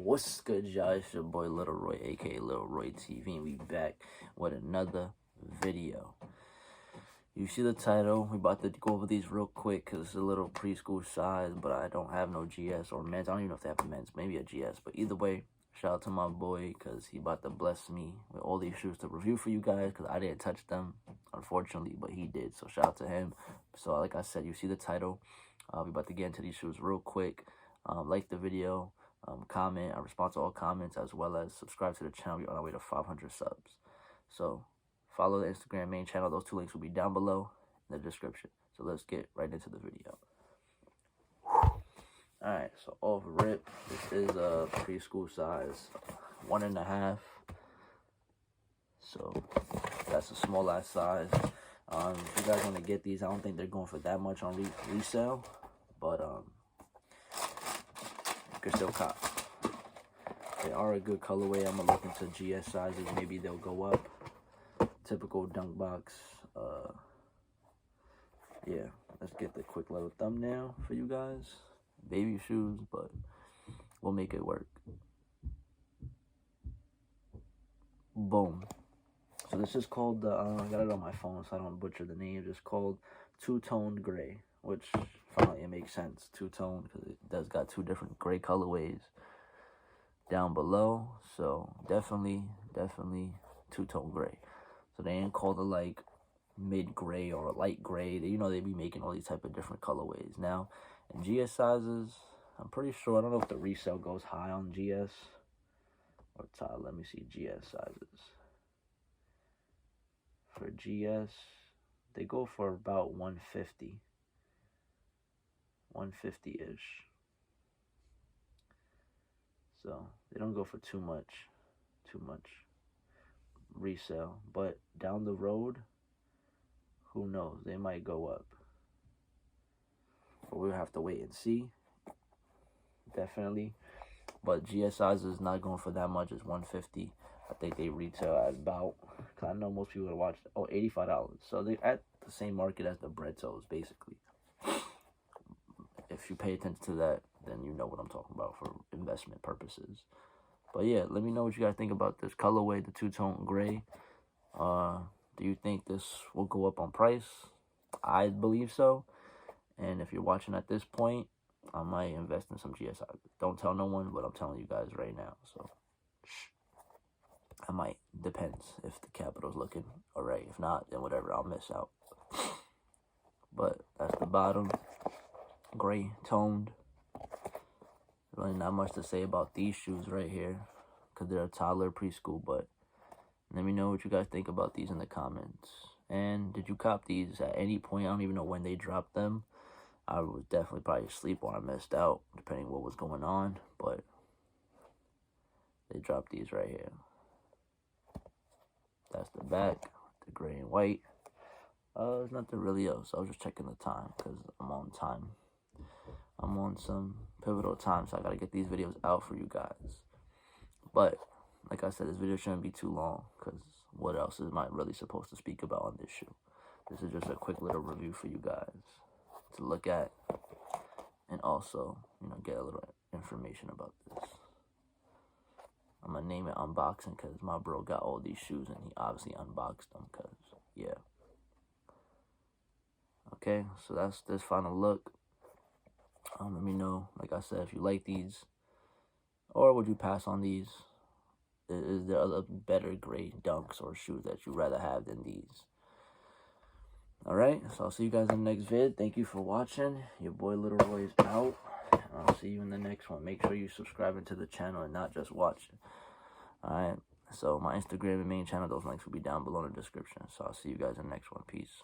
What's good, y'all? It's your boy Little Roy, aka Little Roy TV, and we back with another video. You see the title. We about to go over these real quick because it's a little preschool size, but I don't have no GS or men's. I don't even know if they have men's, maybe a GS. But either way, shout out to my boy because he about to bless me with all these shoes to review for you guys because I didn't touch them, unfortunately, but he did. So shout out to him. So like I said, you see the title. We about to get into these shoes real quick. Like the video. Comment. I respond to all comments as well as subscribe to the channel. We're on our way to 500 subs. So follow the Instagram main channel. Those two links will be down below in the description. So let's get right into the video. Alright, so off rip, this is a preschool size 1.5. So that's a small ass size. If you guys want to get these, I don't think they're going for that much on resale, but you can still cop. They are a good colorway. I'm gonna look into GS sizes. Maybe they'll go up. Typical dunk box. Yeah, let's get the quick little thumbnail for you guys. Baby shoes, but we'll make it work. Boom. So this is called the, I got it on my phone so I don't butcher the name. It's called Two-Toned Gray, which finally it makes sense. Two-tone, because it does got two different gray colorways down below. So definitely two-tone gray. So they ain't called it like mid-gray or light gray. You know, they be making all these type of different colorways. Now, in GS sizes, I'm pretty sure, I don't know if the resale goes high on GS or top. Let me see GS sizes. For GS, they go for about 150. 150-ish. So they don't go for too much resale. But down the road, who knows? They might go up. But we'll have to wait and see. Definitely. But GS size is not going for that much. It's 150. I think they retail at about, cause I know most people that watch, $85. So they're at the same market as the bread toes, basically. If you pay attention to that, then you know what I'm talking about for investment purposes. But yeah, let me know what you guys think about this colorway, the two-tone gray. Do you think this will go up on price? I believe so. And if you're watching at this point, I might invest in some GS sizes. Don't tell no one, but I'm telling you guys right now. So, I might. Depends if the capital's looking alright. If not, then whatever, I'll miss out. But that's the bottom. Gray toned. Really not much to say about these shoes right here, because they're a toddler preschool. But let me know what you guys think about these in the comments. And did you cop these at any point? I don't even know when they dropped them. I was definitely probably asleep or I missed out, depending what was going on. But they dropped these right here. That's the back, the gray and white. There's nothing really else. I was just checking the time because I'm on time. I'm on some pivotal time, so I gotta get these videos out for you guys. But like I said, this video shouldn't be too long because what else am I really supposed to speak about on this shoe? This is just a quick little review for you guys to look at and also, you know, get a little information about this. I'm gonna name it unboxing because my bro got all these shoes and he obviously unboxed them because, yeah. Okay, so that's this final look. Let me know, like I said, if you like these, or would you pass on these? Is there other better gray dunks or shoes that you'd rather have than these? Alright, so I'll see you guys in the next vid. Thank you for watching. Your boy Little Roy is out. And I'll see you in the next one. Make sure you subscribe to the channel and not just watch it. Alright, so my Instagram and main channel, those links will be down below in the description. So I'll see you guys in the next one. Peace.